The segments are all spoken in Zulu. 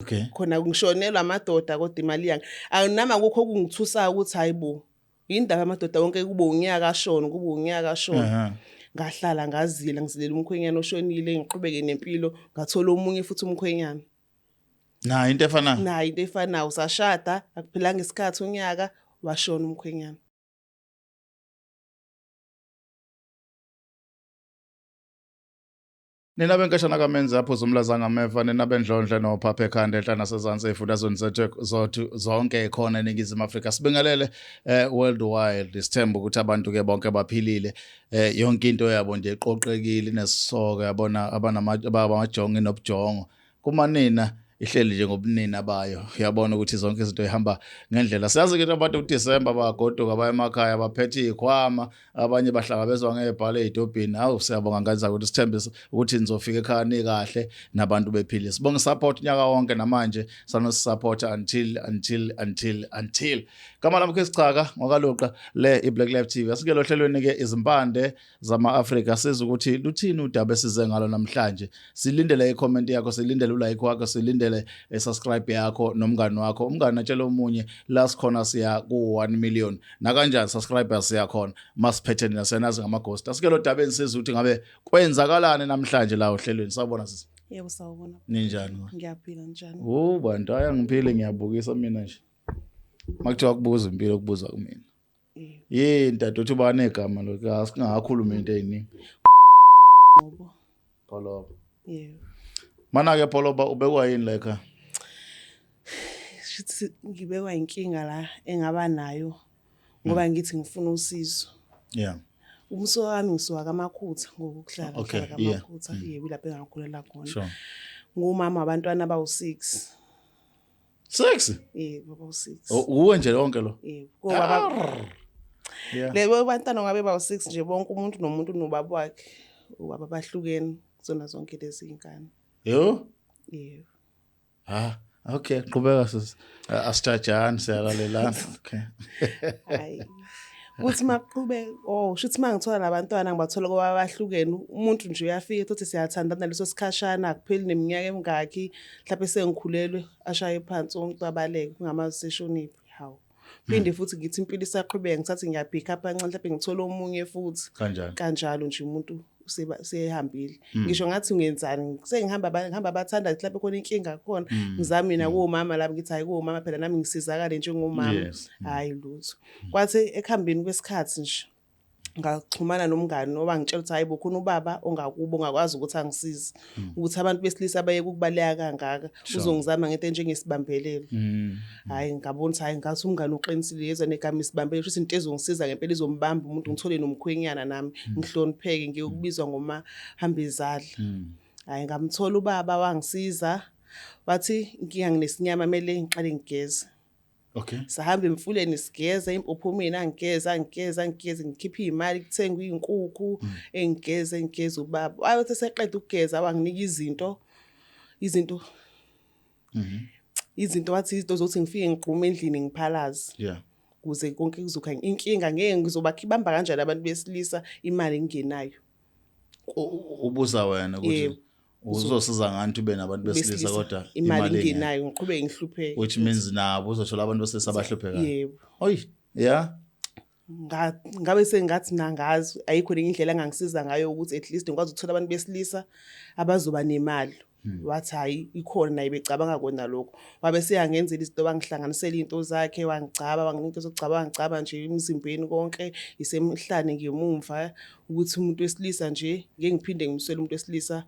Okay. Khona ngishonelwa amadoda kodwa imali yangi. Akunama kukho okungithusayo ukuthi hayibo. Yindaba amadoda wonke kube unyaka ashona, kube unyaka ashona. Ngahlala ngazila ngizilela umkhwenyana oshonile ngiqhubeke nempilo ngathola omunye futhi umkhwenyana. Na into efanayo. Nayo into efanayo sashada akuphilanga isikhathi unyaka washona umkhwenyana. Nina benkashana kaMenzi yaphuza umlaza ngameva nina bendlondle nophapha ekhanda enhla nasezantsi efundazweni zethu zonke ekhona eNingizimu Afrika sibingelele worldwide isithemba ukuthi abantu ke bonke baphilile yonke into yabo nje eqoqekile nesisoko yabona abamajongi nobujongo kumanina ihleli nje ngobunina bayo uyabona ukuthi zonke izinto ihamba ngendlela siyazi ke abantu uDisemba bagoduka baya emakhaya baphethe ikhwama abanye bahlangabezwa ngebhale ezidobhini awu siyabonga nganza ukuthi sithembise ukuthi nizofika ekhaya nikahle nabantu bephile sibonga support nyaka wonke namanje sano support until kama lami kesichaka ngokaloqa le iBlack Live TV asikelo hlelweni ke izimpande zama Africa siza ukuthi luthini udaba esize ngalo namhlanje silindele icomment yakho silindele ulike wakho silindele subscribe yakho nomngani wakho umngani atshela omunye la sikhona siya ku 1 million na kanjani subscribers siyakhona masiphethe nina senazi ngamaghost asikelo dabeni siza ukuthi ngabe kwenzakalani namhlanje la ohlelweni sabona sisi. Yebo sawubona. Ninjani? Ngiyaphila njani? Bantu ayangiphile ngiyabukisa mina nje. Makuthiwa kubuza impilo kubuza kumina. Ntato uthi bane igama lo singakhuluma into eyiningi. Ngoba Pholoba. Yebo. Mana ke Pholoba ubekwa yini la ekhaya? Shithi ngibekwa inkinga la engaba nayo ngoba ngithi ngifuna usizo. Yeah. Umso wami ngisuka kaMakhutha ngokuhlala kaMakhutha yebo lapho engakhulela khona. Sure. Ngumama abantwana abawu6. 6? Yebo abawu6. Uwe nje lonke lo? Yebo. Ngoba lebo bantwana ngabe bawu6 nje bonke umuntu nomuntu nobaba wakhe ubaba bahlukene zona zonke lezi inkani. Yebo. Yebo. Okay, qhubeka sisi. Asijajani siyalalelana. Okay. Hayi. Uthi maqhube shuthi mangithola labantwana ngibathola ngoba bahlukene umuntu nje uyafika ethi siyathandana leso sikhashana akupheli neminyaka emingaki mhlawumbe sengikhulelwe ashaye phansi umuntu abaleke kungamazi seshoniphi hawo. Phinde futhi ngithi impilo isaqhubeka ngithathi ngiyabhika apha kancane mhlawumbe ngithola omunye futhi kanjalo nje umuntu usehambile ngisho ngathi ngenzani ngihamba bathanda mhlawumbe khona inkinga khona ngizami mina komama lapho ngithi hayi komama phela nami ngisizakale njengomama hayi lutho kwathi ekuhambeni kwesikhathi nje ngaxhumana nomngani oba ngitshela ukuthi hayibo khona ubaba ongakubo ongakwazi ukuthi angisize ukuthi abantu besilisa baye ukubaleka kangaka uzongizama ngento enjengesibambelelo hayi ngabona ukuthi hayi ngathi umngani uqinisile yeza negama isibambelelo futhi into ezongisiza ngempela izombamba umuntu ngithole nomkhwenyana nami ngihlonipheke ngiyokubizwa ngoma hambezadla hayi ngamthola ubaba wangisiza wathi inkinga nginesinyama mele ngiqale ngigeze. Okay. Sahamba emfuleni sigeza impuphu mina ngigeza ngikhipha imali kuthenga izinkukhu engigeza ubaba. Wayethi seqeda ukugeza wanginika izinto wathi izinto zokuthi ngifike ngiqume endlini ngiphalaze. Yeah. Kuze konke kuzokhanya inkinga ngeke ngizobakhibamba kanjani abantu besilisa imali ngingenayo. Ubuza wena ukuthi uzosiza ngani ube nabantu besilisa kodwa imali ngenayo ngiqhubeke ngihlupheke which means nabo uzothola abantu besilisa abahluphekayo. Yebo. Oyi yeah ngabe sengathi nangazi ayikho indlela angangisiza ngayo ukuthi at least ngikwazi ukuthola abantu besilisa abazoba nemali. Wathi hayi ikhona naye becabanga kona lokho wabe seyangenzela izinto bangihlanganisela into zakhe wangicaba wanginika into zokugcaba nje emzimbeni konke isemhlane ngemumva ukuthi umuntu wesilisa nje ngeke ngiphinde ngimswele umuntu wesilisa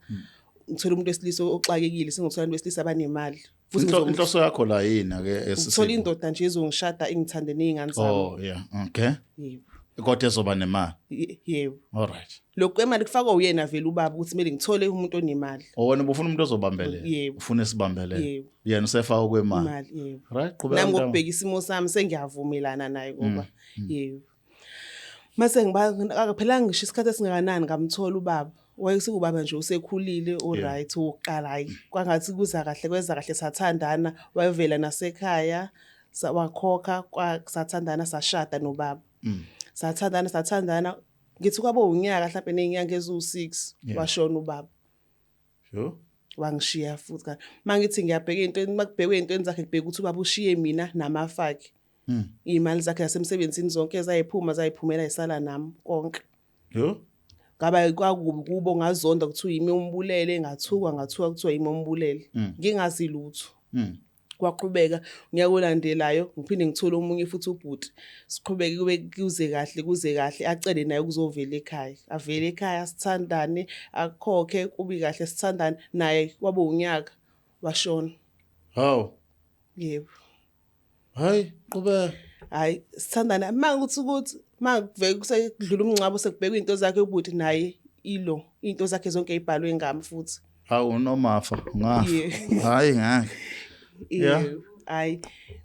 ngithola umuntu wesilisa oxakekile sengithola umuntu wesilisa abanemali futhi inhloso yakho la yini ake esithola indoda nje ezongishada ingithande nezingane zami. Yeah, okay. Yebo. Kodwa ezoba nemali. Yebo. All right. Lokho imali kufaka uyena vele ubaba ukuthi kumele ngithole umuntu onemali. Wena ubufuna umuntu ozobambelela. Ufuna isibambelela. Yena usefaka kwemali. Yebo. Right, qhubeka. Nami ngokubheka isimo sami sengiyavumelana naye ngoba yebo. Mase ngibaphelanga ngisho isikhathi esingakanani ngamthola ubaba. Wayesikubaba nje usekhulile alright uqala hayi kwangathi kuza kahle kweza kahle sathandana wayevela nasekhaya wakhokha kwasathandana sashada nobaba. Sathandana ngithi kwabo unyaka mhlawumbe nezinyanga ezu6 washona ubaba. Sure. wangishiya futhi kanti mangithi ngiyabheka into makubhekwe into zakhe kubheka ukuthi ubaba ushiye mina namafaki imali zakhe yasemsebenzini zonke zayiphumela isala nami konke Yo. ngaba kwakubi kubo ngazonda kuthiwa yimi umbulele ngathuka kuthiwa yimi umbulele ngingazi lutho kwaqhubeka ngiyakulandelayo ngiphinde ngithole omunye futhi ubhuti siqhubeke kuze kahle acele naye ukuzovela ekhaya avele ekhaya sithandane akhokhe kubi kahle sithandane naye kwabo unyaka washona Hawu. yebo Hayi, qhubeka. hayi sithandana ukuthi makuveke kusedlula umncabo sekubhekwa into zakhe ubhuti naye into zakhe zonke ezibhalwe ngami futhi Hawu nomafa ngafa. Yeah. Hayi ngeke. Yeah. Hayi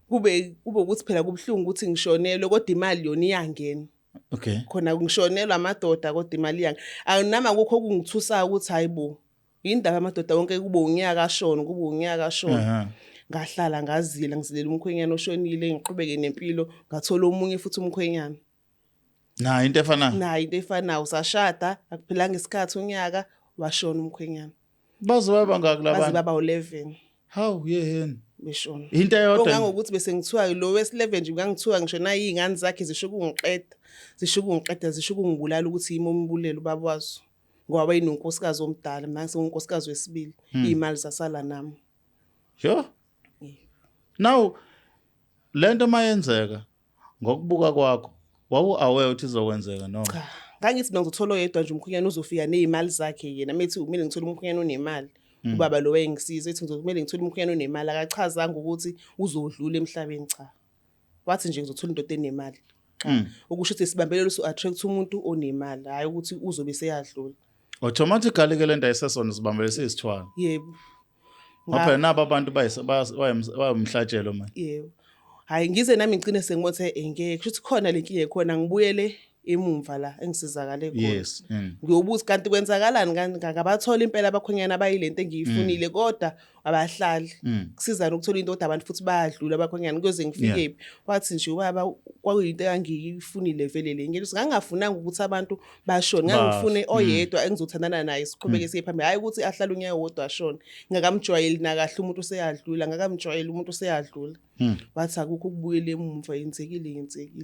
kube ukuthi phela kubhlungu ukuthi ngishonelwe kodwa imali yona iyangena Okay. khona ngishonelwa amadoda kodwa imali iyangena akunama kukho okungithusayo ukuthi hayibo indaba amadoda wonke kube unyaka ashona ngahlala ngazila ngizilela umkhwenyana oshonile ngiqhubeke nempilo ngathola omunye futhi umkhwenyana Na into efana. nayo into efanayo usashada akuphelanga isikhathi unyaka washona umkhwenyana Bazoba bangaki baze labantu? baba u11 Hawu yeheni. beshona Into eyodwa. ongangokuthi bese ngithiwa lo wes11 nje ngangithiwa ngisho nayi izingane zakhe zisho ukungibulala ukuthi yimi ombulela ubaba wazo ngoba bayinonkosikazi omdala manje sengunkosikazi wesibili izimali zasala nami Sure. Now lento mayenzeka ngokubuka kwakho wawu aware ukuthi izokwenzeka noma cha ngangithi ngizothola oyedwa nje umkhwenyana uzofika nezimali zakhe yena methi kumele ngithole umkhwenyana onemali ubaba lo wayengisiza ethi ngizomele ngithole umkhwenyana onemali akachazanga ukuthi uzodlula emhlabeni cha wathi nje ngizothola indoda enemali okusho ukuthi sibambelelo so attract umuntu onemali hayi ukuthi uzobe seyadlula automatically ke lento ayisesona sibambele sisithwala. yebo Ngoba nabo abantu bayimhlatshelo manje. yebo hayi ngize nami ngicine sengibothe engeke kusho ukuthi khona lenkinga ekhona ngibuyele emumva la engisizakale khona Yes. ngiyobuza kanti kwenzakalani ngabathola impela abakhonyana abayilento engiyifunile kodwa abahlali kusizana ukuthola into abantu futhi bayadlula abakhonyana kuze ngifike wathi nje ubaba kwakuyinto engiyifunile vele le ngeke ngangafunanga ukuthi abantu bashone ngangifune oyedwa engizothandana naye siqhubeke siye phambili hayi ukuthi ahlala unyaka wodwa ashone ngakamjwayeli nakahle umuntu useyadlula ngakamjwayeli umuntu useyadlula wathi akukho ukubuyela emumva yenzekile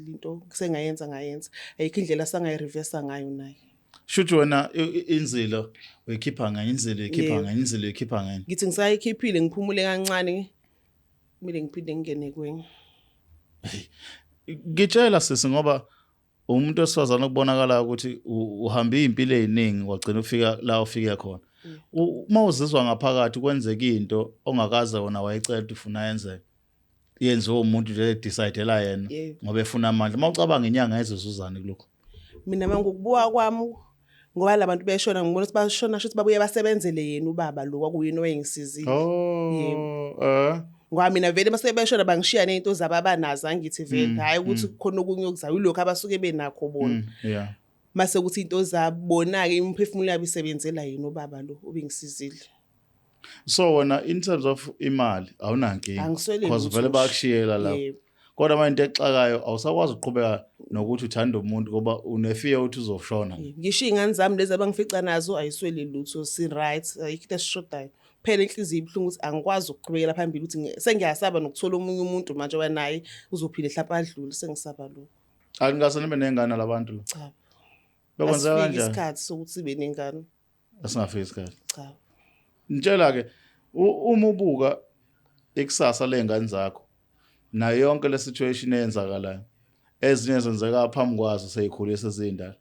into kusengayenza ayikho indlela sangayireverse ngayo naye Shuthi wena inzilo uyikhipha ngani inzilo uyikhipha ngani inzilo uyikhipha ngani ngithi ngisayikhiphile ngiphumule kancane kumele ngiphinde ngene kwenye Ngitshela sisi ngoba umuntu osifazana ukubonakala ukuthi uhamba impilo eziningi wagcina ufika la ufika khona uma uzizwa ngaphakathi kwenzeka into ongakaze wona wayicela ufuna yenzeke yenziwe umuntu nje decide yena ngoba efuna amandla mawucabanga inyanga ezizuzana kuloko mina mangokubuka kwami ngoba labantu beshona ngibona ukuthi bashona shothi babuye basebenzele yena ubaba lo kwakuyena oyengisizile ngoba mina vele masebeshona bangishiya nezinto zababanazo angithi vele hayi ukuthi khona okunye okuzayo ilokho abasuke benakho bona mase ukuthi into zabona ke imphefumulo yabo isebenzela yena ubaba lo obengisizile so wena in terms of imali awunankinga because vele bakushiyela la kodwa manje into exakayo awusakwazi ukuqhubeka nokuthi uthanda umuntu ngoba unefear ukuthi uzoshona ngisho izingane zami lezi abangifica nazo ayiswele lutho si right ayikho esishodayo phela inhliziyo ibhlungu ukuthi angikwazi ukuqhubekela phambili ukuthi sengiyasaba nokuthola omunye umuntu manje wanaye uzophila hlapha adlule sengisaba lo angingase nibe nengane labantu lo cha bekwenza kanjani isikhathi sokuthi sibe nengane asingafiki isikhathi cha ngitshela ke uma ubuka ikusasa lengane zakho nayo yonke le situation eyenzakalayo ezinye zenzeka phambi kwazo seyikhulisa sezindala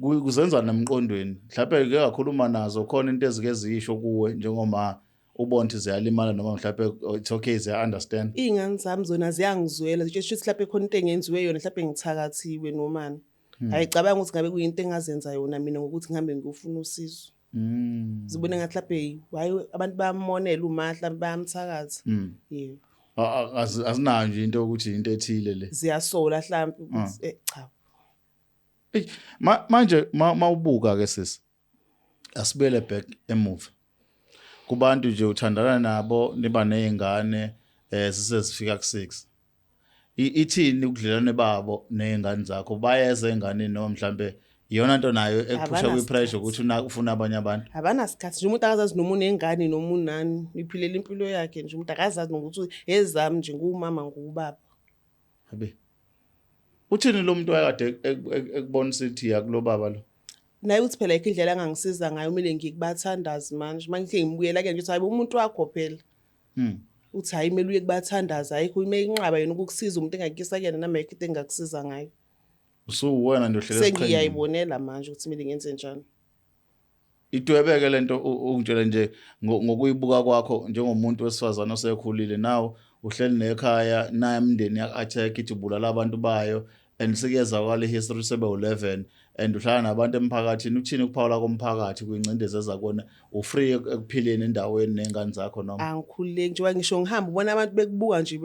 kuzenza nemqondweni mhlawumbe ke kakhuluma nazo khona into ezike zisho kuwe njengoma ubonthi ziyalimala noma mhlawumbe it's okay ziya understand izingane zami zona ziyangizwela zitsho ukuthi mhlawumbe khona into engenziwe yona mhlawumbe ngithakathiwe nomani ayicabanga ukuthi ngabe kuyinto engazenza yona mina ngokuthi ngihambe ngiyofuna usizo zibone ngathi mhlawumbe hayi abantu bayamonela umahla bayamthakatha yebo azinayo nje into ukuthi into ethile le ziyasola mhlawumbe cha manje mawubuka ke sisi asibele back emuva kubantu nje uthandana nabo niba nezingane sisezifika ku6 ithini ukudlelane babo nezingane zakho bayeza ingane noma mhlambe iyona nto nayo ekuphusha Abanasikhathi. kwi-pressure ukuthi ufuna abanye abantu. Abanasikhathi nje umuntu akazazi noma unengane noma unani iphilela impilo yakhe nje umuntu akazazi nokuthi ezami nje ngumama ngubaba. Habe. Uthini lo muntu ayekade ekubonisa ukuthi yakulo baba lo? Naye uthi phela ikho indlela angangisiza ngayo kumele ngikubathandazi manje manje ngibuyela ke nje uthi hayi umuntu wakho phela. Uthi hayi kumele uye kubathandaza ayikho ime inqaba yena ukukusiza umuntu engakisa kuyena noma yikho into engakusiza ngayo. Usuwena nje ohlela esiqheni. Sengiyayibonela manje ukuthi kumele ngenze njani. Idwebeke lento ungitshela nje ngokuyibuka kwakho njengomuntu wesifazana osekhulile nawo uhleli nekhaya naye umndeni acheck ithi bulala abantu bayo and sikuyeza kwale history sebe 11 and uhlala nabantu emphakathini uthini ukuphawula komphakathi kuyincindezeza ezakona ufree ekuphileni endaweni nengane zakho noma Angikhululeki nje ngisho ngihamba ubona abantu bekubuka nje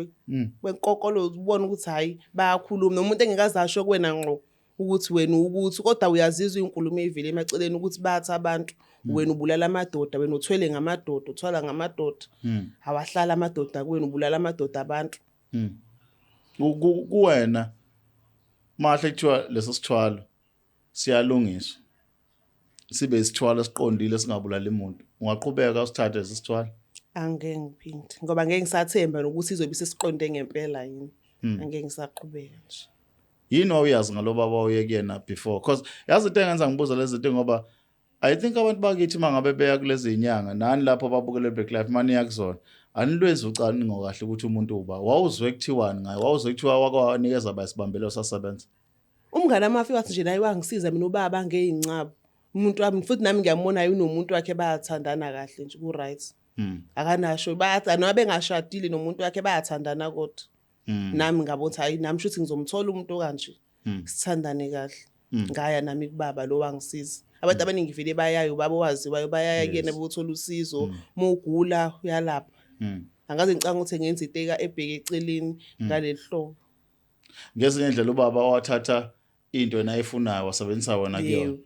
bekokolo ubona ukuthi hayi bayakhuluma nomuntu engekazasho kuwena ngqo ukuthi wena ukuthi kodwa uyazizwa inkulumo evile emaceleni ukuthi bathi abantu wena ubulala amadoda wena uthwele ngamadoda uthwala ngamadoda awahlala amadoda kuwena ubulala amadoda abantu kuwena mahle kuthiwa leso sithwalo siyalungiswa sibe isithwalo esiqondile singabulala umuntu ungaqhubeka usithathe isithwalo angeke ngiphinde ngoba ngeke ngisathemba nokuthi izobe sesiqonde ngempela yini angeke ngisaqhubeka nje yini wayazi ngaloba bawuye kuyena before because yazi into engenza ngibuza lezi zinto ngoba I think abantu bakithi mangabe beya kulezi inyanga nani lapho babukele Black Life mani yakuzona anilwenza ucaningo kahle ukuthi umuntu uba wawuzwe kuthiwani ngayo wawuzwe kuthiwa wakwanikeza bayisibambele osasebenza umngane amafi wathi nje naye wangisiza mina ubaba ngeincabo umuntu wami futhi nami ngiyambona yini umuntu wakhe bayathandana kahle nje ku right akanasho bathi noma bengashadile nomuntu wakhe bayathandana kodwa nami ngabona hayi nami shuthi ngizomthola umuntu kanje sithandane kahle ngaya nami kubaba lo wangisiza abantu abaningi vele bayayo babo waziwayo bayaya kuyena bothola usizo mugula uyalapha angaze ngicanga ukuthi ngenza iteka ebheke eceleni ngaleli hlobo ngezinye indlela ubaba wathatha into nayifunayo wasebenzisa wona kuyona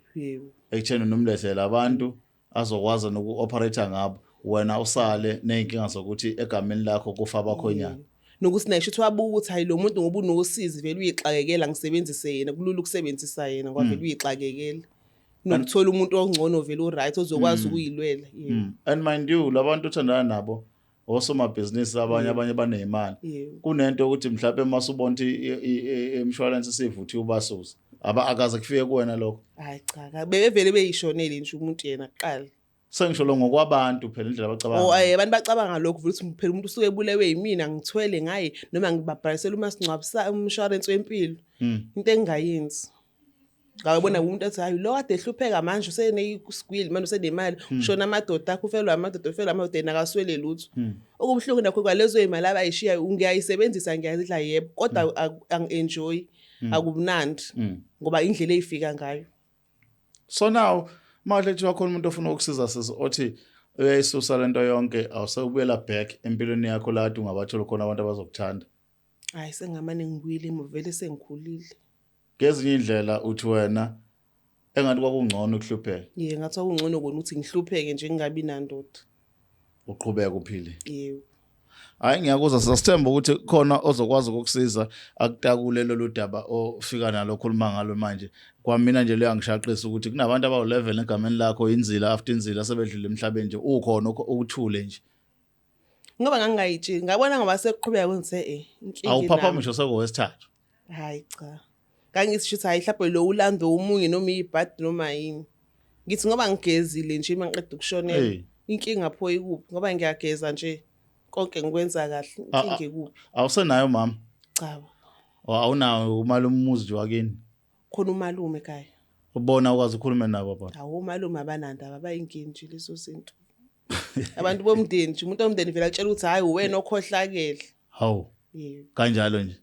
ekutheni nomlethela abantu azokwazi nokuoperate ngabo wena usale nezinkinga zokuthi egameni lakho kufa abakhonyana nokuthi naye shithi wabuka ukuthi hayi lo muntu ngoba unosizi vele uyixakekela ngisebenzise yena kulula ukusebenzisa yena ngoba vele uyixakekela nokuthola umuntu ongcono vele uright ozokwazi ukuyilwela and mind you labantu uthandana nabo osomabhizinisi abanye banezimali kunento ukuthi mhlawumbe masubona insurance sivuthi ubasusa akaze kufike kuwena lokho hayi cha bevele beyishonele nje umuntu yena kuqala sengisho lo ngokwabantu phela indlela abacabanga abantu bacabanga lokho ukuthi phela umuntu usuke ebulewe yimina ngithwele ngaye noma ngibabhalisela umasingcwabisa umshwarensi wempilo into engayenzi ngabona umuntu athi hayi lo kade ehlupheka manje useneyisigwili manje usenemali ushona amadoda akho ufelwa amadoda ufelwa amadoda nakaswele lutho okubuhlungu nakho kwalezo imali abayishiya ngiyayisebenzisa ngiyazidla yebo kodwa ang-enjoy akubunandi ngoba indlela eyifika ngayo so now manje nje wakhona umuntu ofuna ukusiza sisi othi uyayisusa lento yonke awusebuyela back empilweni yakho la kade ungabathola khona abantu abazokuthanda hayi sengamane ngibuyile vele sengikhulile ngezinye indlela uthi wena engathi kwakungcono ukuhlupheka ngathi akungcono kona ukuthi ngihlupheke nje ngingabi nandoda uqhubeka uphile yebo hayi ngiyakuzwa sasithemba ukuthi khona ozokwazi ukukusiza akutakule lolu daba ofika nalo khuluma ngalo manje kwamina nje leyo ngishaqisa ukuthi kunabantu abawu11 egameni lakho inzila after inzila sebedlule emhlabeni nje ukhona ukuthule nje ngoba ngangayitshini ngabona ngoba sekuqhubeka kwenze inkinga awuphapha ngisho sekuwesithathu hayi cha kangithi shithi hayi mhlawumbe lo ulando umunye noma ibhadi noma yini ngithi ngoba ngigezile nje mangiqeda ukushonela inkinga pho ikuphi ngoba ngiyageza nje konke ngikwenza kahle inkinga ikuphi awusenayo mama cha awunawo umalume umuzi nje wakini khona umalume ekhaya ubona ukwazi ukukhuluma nabo baba awu umalume abananda babayinkingi nje leso sinto abantu bomndeni nje umuntu womndeni vele atshela ukuthi hayi wena okhohlakele hawu kanjalo nje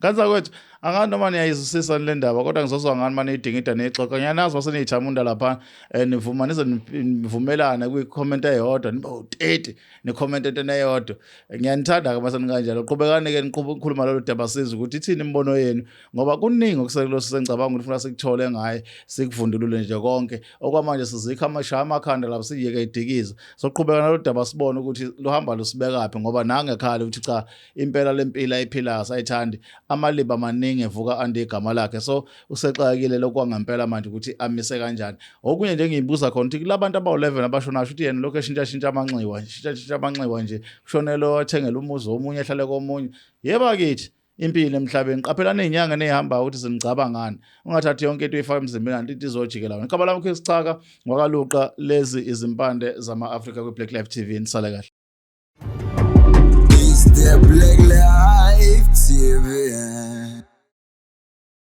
kanza kwethu angani noma niyayizwisisa le ndaba kodwa ngizozwa ngani manje idingida nexoxa ngiyanazi wase niyithamunda lapha nivuma nivumelana kwi-comment eyodwa niba u30 ni-comment into eyodwa ngiyanithanda ke masani kanjalo qhubekani ke nikhuluma lolu daba sizwe ukuthi ithini imbono yenu ngoba kuningi okusekulosi sengicabanga ukuthi ufuna sikuthole ngaye sikuvundulule nje konke okwamanje sizikha amashaya amakhanda lapho siyeke idikiza soqhubekana lolu daba sibone ukuthi luhamba lusibekaphi ngoba nangekhaya ukuthi cha impela lempilo ayiphilayo sayithandi amaliba amaningi evuka ande igama lakhe, so usexakile lokwangempela manje ukuthi amise kanjani. Okunye nje engiyibuza khona ukuthi kulabantu abawu-11 abashonayo ukuthi yena lokho eshintsha amanxiwa nje kushonele wathengela umuzi omunye ehlale komunye. Yebo akithi impilo emhlabeni qaphelana izinyanga nezihambayo ukuthi zinigcabangani, ungathathi yonke into uyifaka emzimbeni kanti into izojikela wena. Igama lami Chris Chaka, ngwakaluqa, lezi izimpande zama-Afrika kwi-Black Life TV. Nisale kahle. It's the Black Life TV.